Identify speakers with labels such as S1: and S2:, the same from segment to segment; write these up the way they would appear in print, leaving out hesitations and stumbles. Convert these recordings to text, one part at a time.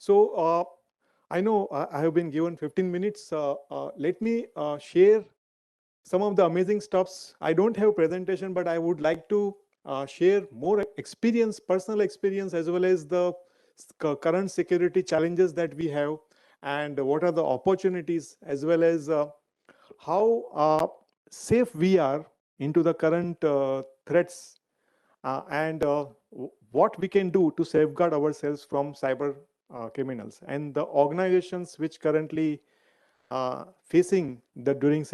S1: I know I have been given 15 minutes. Let me share some of the amazing stuffs. I don't have presentation, but I would like to share more experience, personal experience, as well as the current security challenges that we have, and what are the opportunities, as well as how safe we are into the current threats, and what we can do to safeguard ourselves from cyber criminals, and the organizations which currently facing the during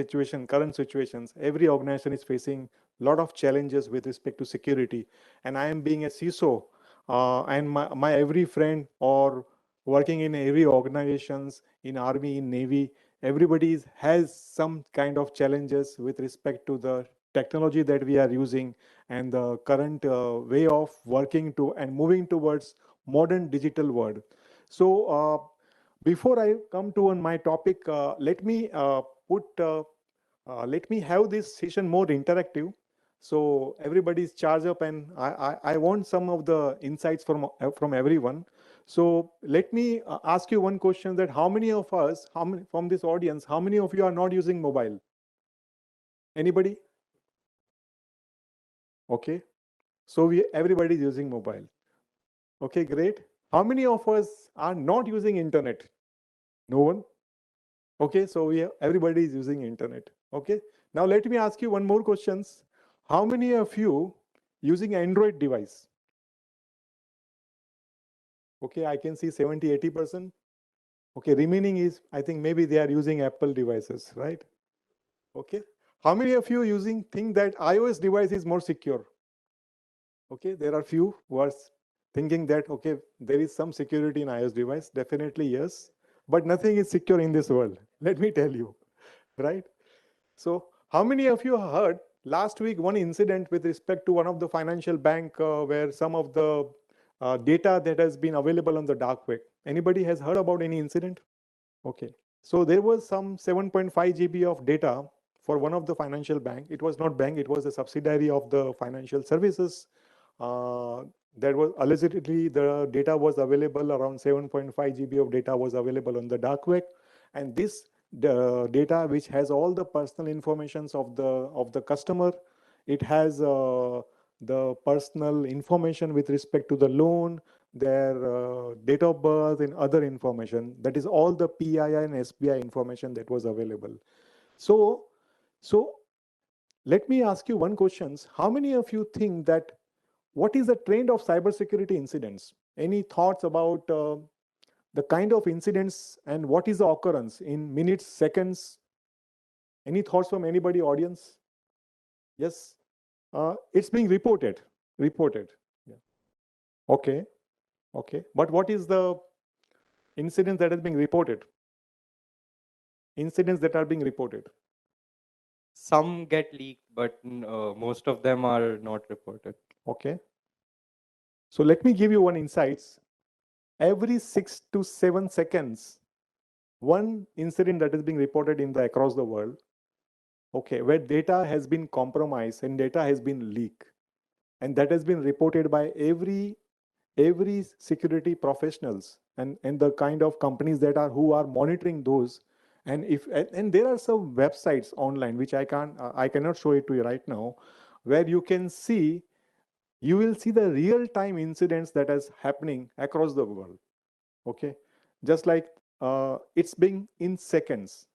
S1: current situations. Every organization is facing a lot of challenges with respect to security. And I am being a CISO, and my every friend or working in every organizations, in army, in navy, everybody has some kind of challenges with respect to the technology that we are using, and the current way of working to and moving towards modern digital world. Before I come to on my topic, let me have this session more interactive. So everybody's charged up, and I want some of the insights from everyone. So let me ask you one question: that how many of us, how many from this audience, how many of you are not using mobile? Anybody? Okay. So everybody is using mobile. Okay, great. How many of us are not using internet? No one. Okay, so everybody is using internet. Okay, now let me ask you one more questions. How many of you using Android device? Okay, I can see 70-80%. Okay, remaining is, I think maybe they are using Apple devices, right? Okay, how many of you think that iOS device is more secure? Okay, there are few who are thinking that, okay, there is some security in iOS device. Definitely yes, but nothing is secure in this world. Let me tell you, right? So how many of you heard last week one incident with respect to one of the financial bank where some of the data that has been available on the dark web? Anybody has heard about any incident? Okay. So there was some 7.5 GB of data for one of the financial bank. It was not bank, it was a subsidiary of the financial services. Uh, that was allegedly the data was available, around 7.5 GB of data was available on the dark web. And this data, which has all the personal informations of the customer, it has the personal information with respect to the loan, their date of birth, and other information. That is all the PII and SBI information that was available. So, so let me ask you one question. How many of you think that what is the trend of cybersecurity incidents? Any thoughts about the kind of incidents and what is the occurrence in minutes, seconds? Any thoughts from anybody, audience? Yes, it's being reported. Reported. Yeah. Okay. Okay. But what is the incidents that is being reported? Incidents that are being reported.
S2: Some get leaked, but most of them are not reported.
S1: Okay. So let me give you one insights. Every 6 to 7 seconds, one incident that is being reported in the across the world, okay, where data has been compromised and data has been leaked, and that has been reported by every security professionals, and the kind of companies that are who are monitoring those. And there are some websites online which I cannot show it to you right now, where you will see the real time incidents that is happening across the world. Okay, just like it's being in seconds,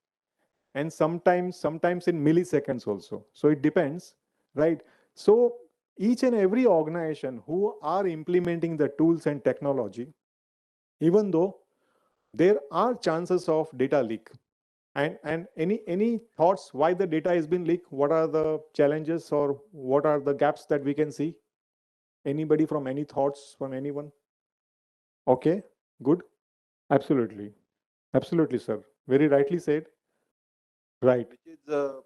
S1: and sometimes in milliseconds also. So it depends, right? So each and every organization who are implementing the tools and technology, even though there are chances of data leak, and any thoughts why the data has been leaked? What are the challenges, or what are the gaps that we can see? Anybody from any thoughts from anyone? Okay, good. Absolutely. Absolutely, sir. Very rightly said. Right.
S3: Which is uh,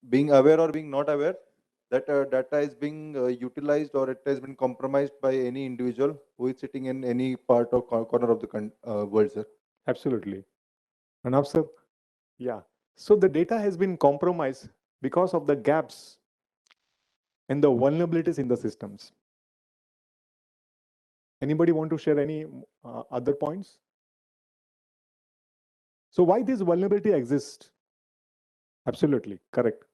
S3: being aware or being not aware that data is being utilized or it has been compromised by any individual who is sitting in any part or corner of the world, sir.
S1: Absolutely. Enough, sir. Yeah. So the data has been compromised because of the gaps and the vulnerabilities in the systems. Anybody want to share any other points? So why this vulnerability exists? Absolutely correct.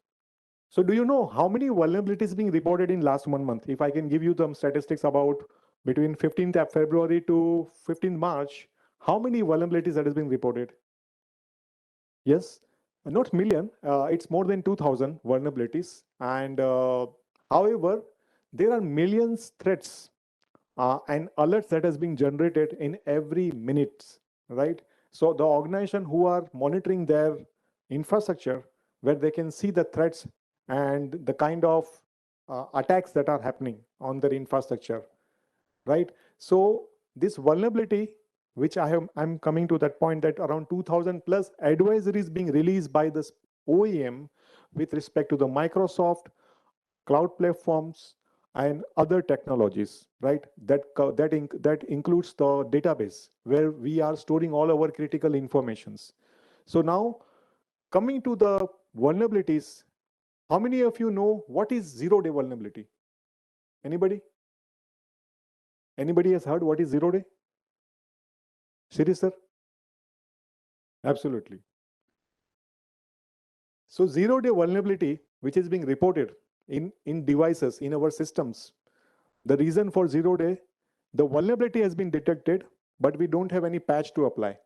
S1: So do you know how many vulnerabilities being reported in last 1 month? If I can give you some statistics about between 15th of February to 15th March, how many vulnerabilities that has been reported? Yes, not million, it's more than 2000 vulnerabilities. And however, there are millions threats and alerts that has been generated in every minute, right? So the organization who are monitoring their infrastructure, where they can see the threats and the kind of attacks that are happening on their infrastructure, right? So this vulnerability, which I'm coming to that point that around 2000 plus advisories being released by this OEM with respect to the Microsoft cloud platforms and other technologies, right? That includes the database where we are storing all our critical informations. So now coming to the vulnerabilities, how many of you know what is zero-day vulnerability? Anybody? Anybody has heard what is zero-day? Shri sir? Absolutely. So zero-day vulnerability, which is being reported in devices, in our systems, the reason for zero-day, the vulnerability has been detected, but we don't have any patch to apply.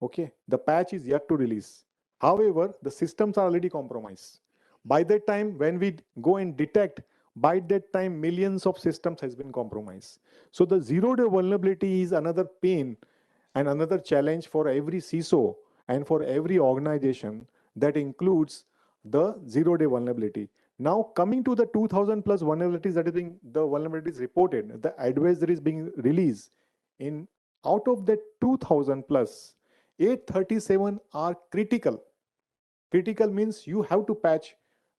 S1: Okay, the patch is yet to release. However, the systems are already compromised. By that time, when we go and detect, by that time, millions of systems has been compromised. So the zero-day vulnerability is another pain and another challenge for every CISO and for every organization that includes the zero-day vulnerability. Now, coming to the 2000 plus vulnerabilities that is being the vulnerabilities reported, the advisory is being released. In out of the 2000 plus, 837 are critical. Critical means you have to patch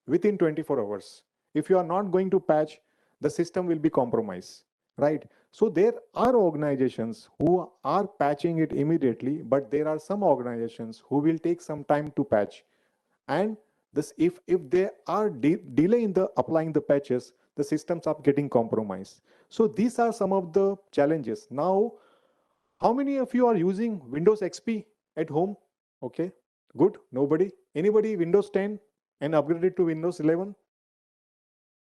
S1: within 24 hours. If you are not going to patch, the system will be compromised, right? So there are organizations who are patching it immediately, but there are some organizations who will take some time to patch. And this, if they are delay in the applying the patches, the systems are getting compromised. So these are some of the challenges. Now, how many of you are using Windows XP at home? Okay, good. Nobody? Anybody Windows 10 and upgraded to Windows 11?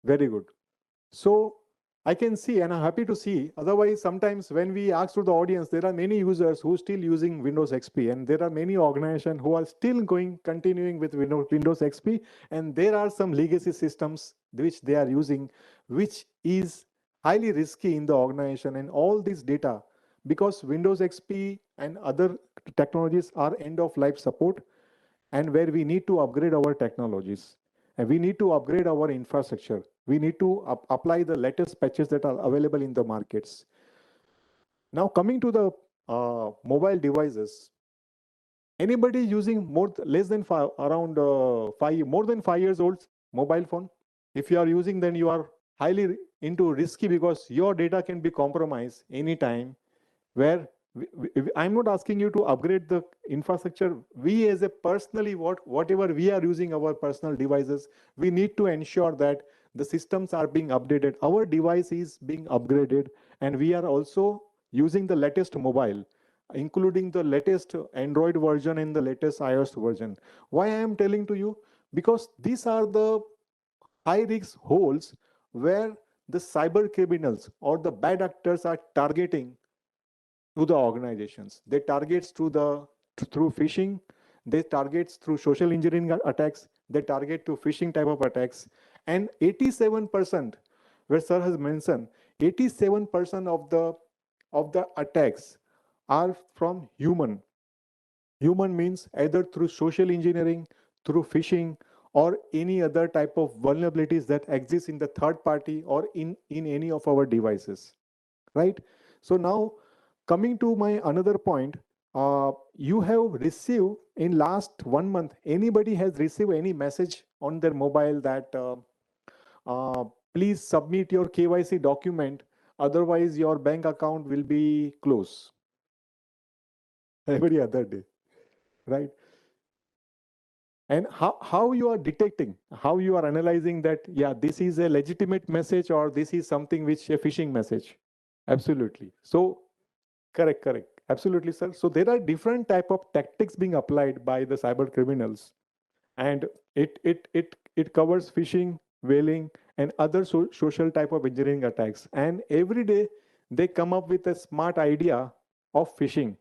S1: Very good. So I can see, and I'm happy to see. Otherwise, sometimes when we ask to the audience, there are many users who are still using Windows XP, and there are many organizations who are still continuing with Windows XP, and there are some legacy systems which they are using, which is highly risky in the organization and all this data, because Windows XP and other technologies are end of life support, and where we need to upgrade our technologies and we need to upgrade our infrastructure. We need to apply the latest patches that are available in the markets. Now, coming to the mobile devices, anybody using less than around more than 5 years old mobile phone? If you are using, then you are highly into risky because your data can be compromised anytime. Where I'm not asking you to upgrade the infrastructure. We as a personally, whatever we are using our personal devices, we need to ensure that the systems are being updated. Our device is being upgraded, and we are also using the latest mobile, including the latest Android version and the latest iOS version. Why I am telling to you? Because these are the high risk holes where the cyber criminals or the bad actors are targeting to the organizations. They targets through phishing, they targets through social engineering attacks, they target to phishing type of attacks. And 87%, where sir has mentioned, 87% of the attacks are from human. Human means either through social engineering, through phishing, or any other type of vulnerabilities that exist in the third party or in any of our devices, right? So now coming to my another point, you have received in last 1 month, anybody has received any message on their mobile that please submit your KYC document, otherwise your bank account will be closed every other day, right? And how you are detecting, how you are analyzing that, yeah, this is a legitimate message or this is something which a phishing message? Absolutely. So correct, correct. Absolutely, sir. So there are different type of tactics being applied by the cyber criminals, and it covers phishing, whaling, and other social type of engineering attacks. And every day they come up with a smart idea of phishing.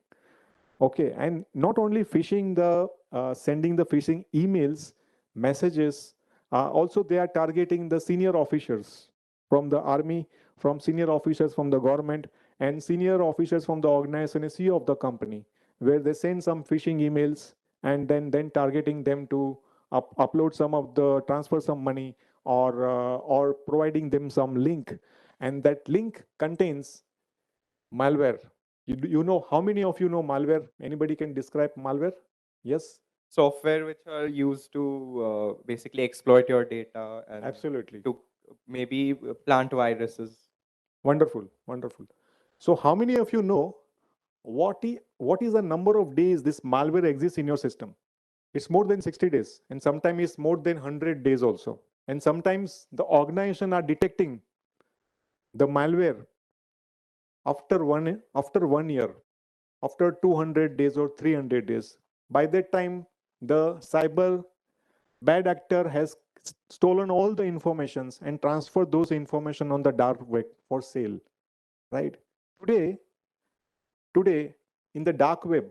S1: Okay, and not only phishing the sending the phishing emails, messages, also they are targeting the senior officers from the army, from senior officers from the government, and senior officers from the organization and CEO of the company, where they send some phishing emails and then targeting them to upload some of the transfer some money or providing them some link, and that link contains malware. You know, how many of you know malware? Anybody can describe malware? Yes,
S2: Software which are used to basically exploit your data and
S1: absolutely.
S2: to maybe plant viruses.
S1: Wonderful, wonderful. So how many of you know what is the number of days this malware exists in your system? It's more than 60 days, and sometimes it's more than 100 days also. And sometimes the organization are detecting the malware after one year, after 200 days or 300 days. By that time, the cyber bad actor has stolen all the informations and transferred those information on the dark web for sale, right? Today today in the dark web,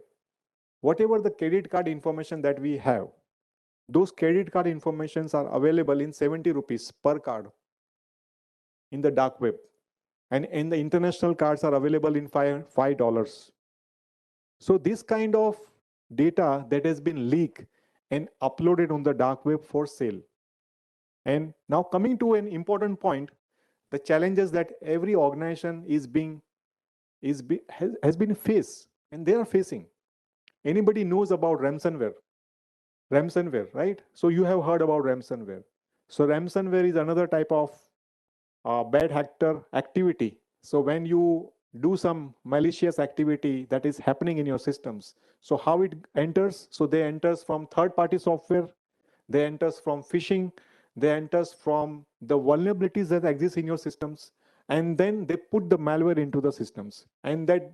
S1: whatever the credit card information that we have, those credit card informations are available in 70 rupees per card in the dark web, and the international cards are available in $5. So this kind of data that has been leaked and uploaded on the dark web for sale. And now coming to an important point, the challenges that every organization has been faced and they are facing. Anybody knows about ransomware, right? So you have heard about ransomware. So ransomware is another type of bad actor activity. So when you do some malicious activity that is happening in your systems, so how it enters? So they enters from third party software, they enters from phishing, they enters from the vulnerabilities that exist in your systems, and then they put the malware into the systems, and that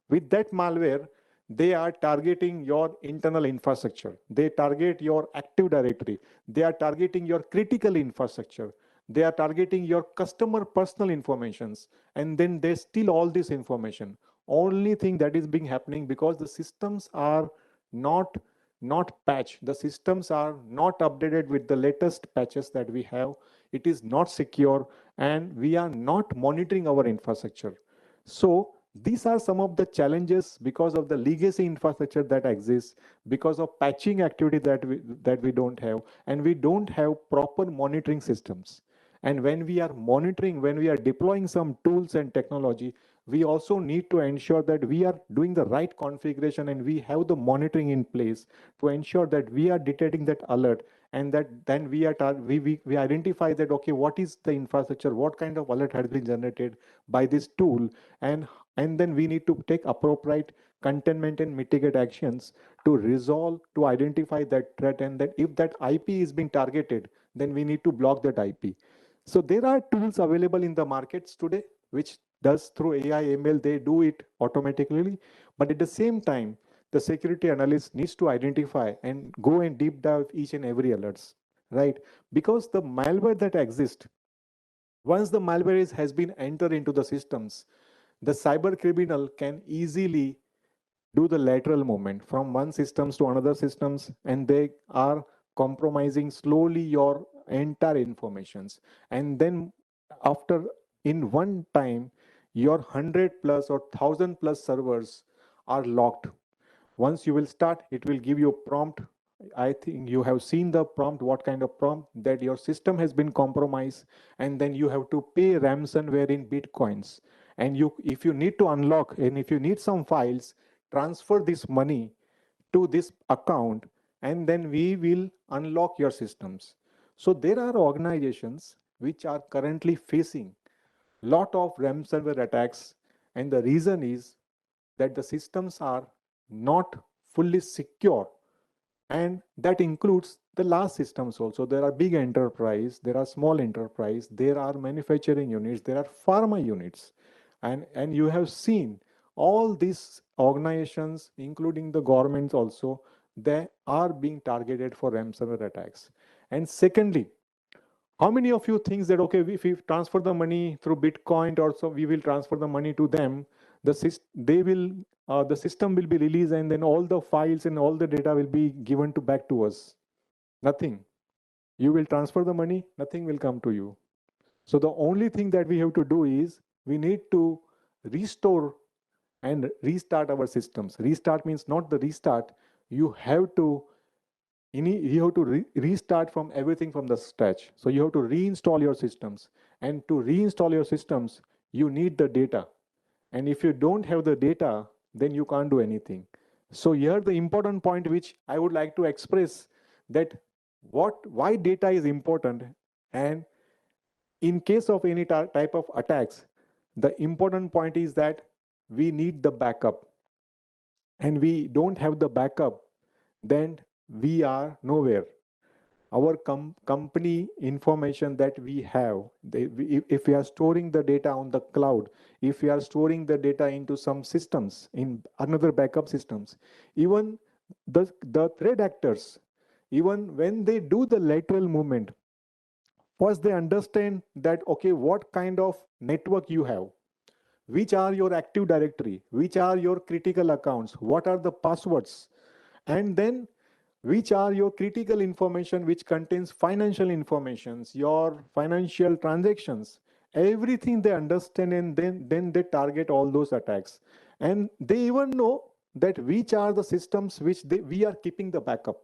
S1: with that malware they are targeting your internal infrastructure, they target your active directory, they are targeting your critical infrastructure, they are targeting your customer personal informations, and then they steal all this information. Only thing that is being happening because the systems are not not patched, the systems are not updated with the latest patches that we have, it is not secure, and we are not monitoring our infrastructure. So these are some of the challenges because of the legacy infrastructure that exists, because of patching activity that we don't have, and we don't have proper monitoring systems. And when we are monitoring, when we are deploying some tools and technology, we also need to ensure that we are doing the right configuration and we have the monitoring in place to ensure that we are detecting that alert, and that then we identify that, okay, what is the infrastructure, what kind of alert has been generated by this tool, and and then we need to take appropriate containment and mitigate actions to resolve, to identify that threat, and that if that IP is being targeted, then we need to block that IP. So there are tools available in the markets today, which does through AI, ML, they do it automatically. But at the same time, the security analyst needs to identify and go and deep dive each and every alerts, right? Because the malware that exists, once the malware has been entered into the systems, the cyber criminal can easily do the lateral movement from one systems to another systems, and they are compromising slowly your entire informations. And then after, in one time, your 100 plus or 1000 plus servers are locked. Once you will start, it will give you a prompt. I think you have seen the prompt, what kind of prompt, that your system has been compromised, and then you have to pay ransomware in bitcoins. And you, if you need to unlock and if you need some files, transfer this money to this account, and then we will unlock your systems. So there are organizations which are currently facing lot of ransomware attacks, and the reason is that the systems are not fully secure, and that includes the large systems also. There are big enterprise, there are small enterprise, there are manufacturing units, there are pharma units. And you have seen all these organizations, including the governments also, they are being targeted for ransomware attacks. And secondly, how many of you thinks that, okay, if we transfer the money through Bitcoin or so, we will transfer the money to them, the system will be released, and then all the files and all the data will be given back to us? Nothing. You will transfer the money, nothing will come to you. So the only thing that we have to do is we need to restore and restart our systems. Restart means not the restart. You have to restart from everything from the scratch. So you have to reinstall your systems. And to reinstall your systems, you need the data. And if you don't have the data, then you can't do anything. So here the important point which I would like to express, that why data is important, and in case of any type of attacks, the important point is that we need the backup. And we don't have the backup, then we are nowhere. Our company information that we have, if we are storing the data on the cloud, if we are storing the data into some systems, in another backup systems, even the threat actors, even when they do the lateral movement, first they understand that, okay, what kind of network you have, which are your active directory, which are your critical accounts, what are the passwords, and then which are your critical information which contains financial informations, your financial transactions, everything they understand, and then they target all those attacks. And they even know that which are the systems which we are keeping the backup.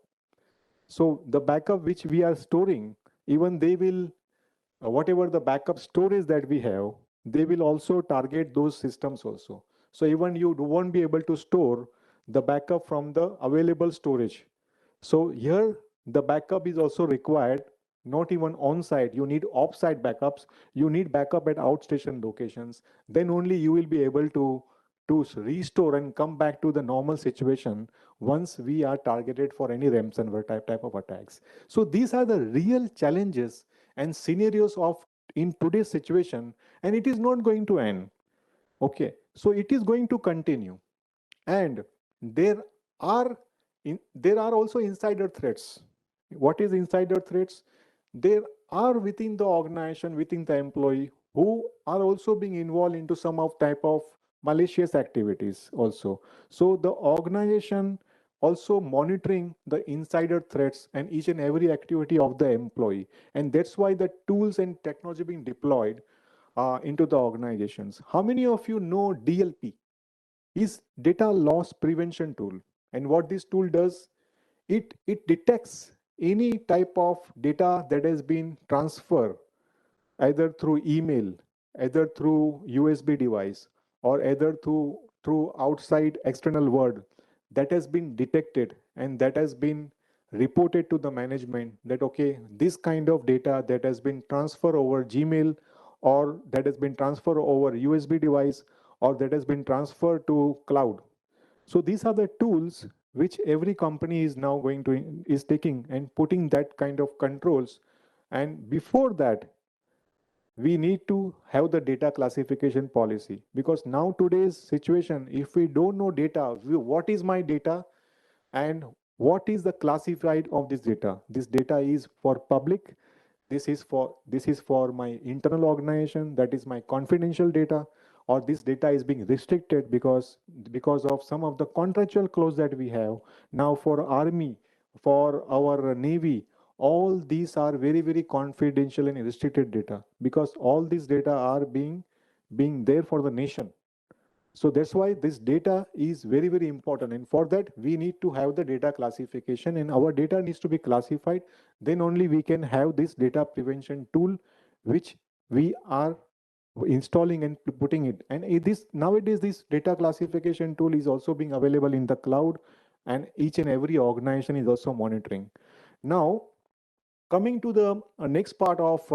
S1: So the backup which we are storing, even they will, whatever the backup storage that we have, they will also target those systems also. So even you won't be able to store the backup from the available storage. So here the backup is also required, not even on site. You need off site backups. You need backup at outstation locations. Then only you will be able to restore and come back to the normal situation once we are targeted for any ransomware type of attacks. So these are the real challenges and scenarios of in today's situation, and it is not going to end. Okay, so it is going to continue. And there are there are also insider threats. What is insider threats? There are within the organization, within the employee, who are also being involved into some of type of malicious activities also. So the organization also monitoring the insider threats and each and every activity of the employee. And that's why the tools and technology being deployed into the organizations. How many of you know DLP? Is data loss prevention tool. And what this tool does, it detects any type of data that has been transferred either through email, either through USB device, or either through outside external world, that has been detected and that has been reported to the management, that okay, this kind of data that has been transferred over Gmail, or that has been transferred over USB device, or that has been transferred to cloud. So these are the tools which every company is now going to is taking and putting that kind of controls. And before that, we need to have the data classification policy, because now today's situation, if we don't know data, what is my data and what is the classified of this data is for public, this is for my internal organization, that is my confidential data, or this data is being restricted because of some of the contractual clause that we have now for army, for our navy. All these are very, very confidential and restricted data, because all these data are being there for the nation. So that's why this data is very, very important. And for that, we need to have the data classification, and our data needs to be classified. Then only we can have this data prevention tool, which we are installing and putting it. And nowadays, this data classification tool is also being available in the cloud, and each and every organization is also monitoring. Now, coming to the next part of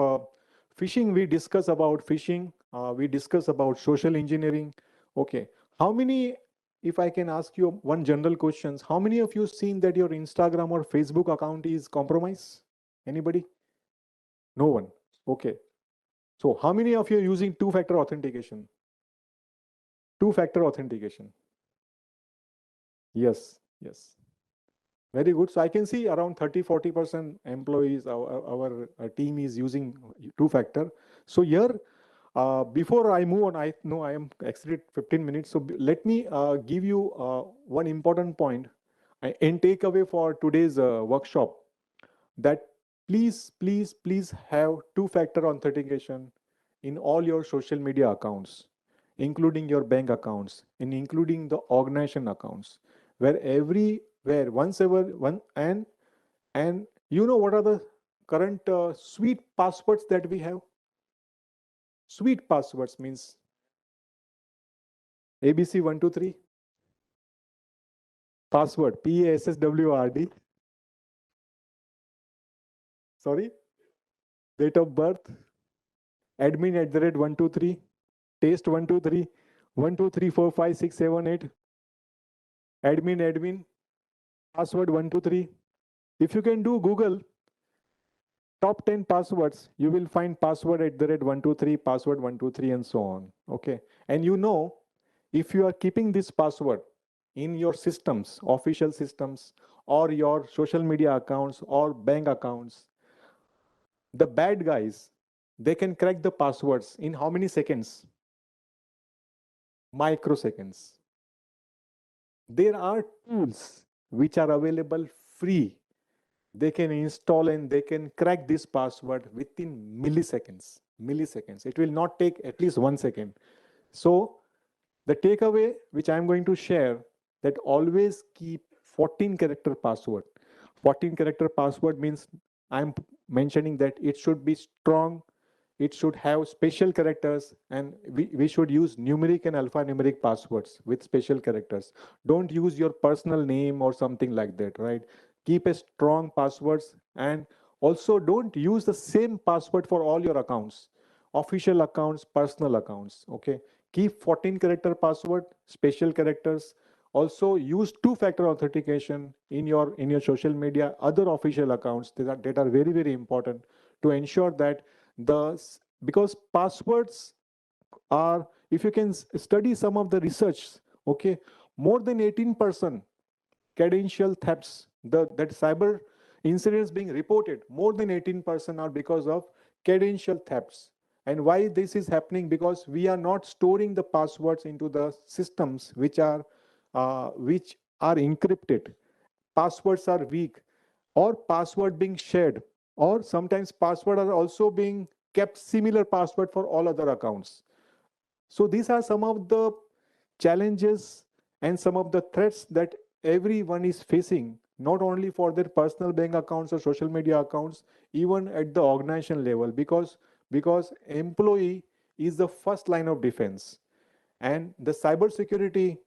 S1: phishing, we discuss about phishing. We discuss about social engineering. Okay, how many? If I can ask you one general questions, how many of you seen that your Instagram or Facebook account is compromised? Anybody? No one. Okay. So how many of you are using two-factor authentication? Two-factor authentication. Yes, yes. Very good. So I can see around 30-40% employees, our team is using two-factor. So here, before I move on, I know I am exceeded 15 minutes. So let me give you one important point and takeaway for today's workshop, that please have two-factor authentication in all your social media accounts, including your bank accounts and including the organization accounts, where once ever one and you know what are the current sweet passwords that we have? Sweet passwords means ABC 123 password, PASSWRD, sorry, date of birth, admin @ 123, taste 123, 123456778, admin, password 123. If you can do Google top 10 passwords, you will find password @ 123, password 123, and so on. Okay. And you know, if you are keeping this password in your systems, official systems, or your social media accounts or bank accounts, the bad guys, they can crack the passwords in how many seconds? Microseconds. There are tools which are available free. They can install and they can crack this password within milliseconds. Milliseconds. It will not take at least 1 second. So the takeaway which I'm going to share, that always keep 14 character password. 14 character password means I'm mentioning that it should be strong, it should have special characters, and we should use numeric and alphanumeric passwords with special characters. Don't use your personal name or something like that, right? Keep a strong passwords, and also don't use the same password for all your accounts, official accounts, personal accounts. Okay, keep 14 character password, special characters. Also use two-factor authentication in your social media, other official accounts that are very important, to ensure that because passwords are, if you can study some of the research, okay, more than 18% credential thefts, that cyber incidents being reported, more than 18% are because of credential thefts. And why this is happening? Because we are not storing the passwords into the systems which are encrypted. Passwords are weak, or password being shared, or sometimes password are also being kept similar password for all other accounts. So these are some of the challenges and some of the threats that everyone is facing, not only for their personal bank accounts or social media accounts, even at the organization level, because employee is the first line of defense. And the cybersecurity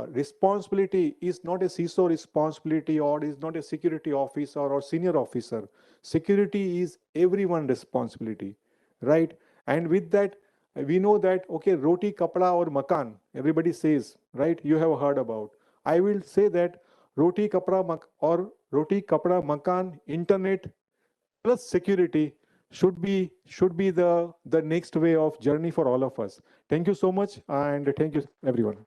S1: responsibility is not a CISO responsibility, or is not a security officer or senior officer. Security is everyone's responsibility, right? And with that, we know that, okay, roti, kapda, or makan, everybody says, right? You have heard about. I will say that roti, kapda, or roti, kapda, makan, internet plus security should be the next way of journey for all of us. Thank you so much, and thank you everyone.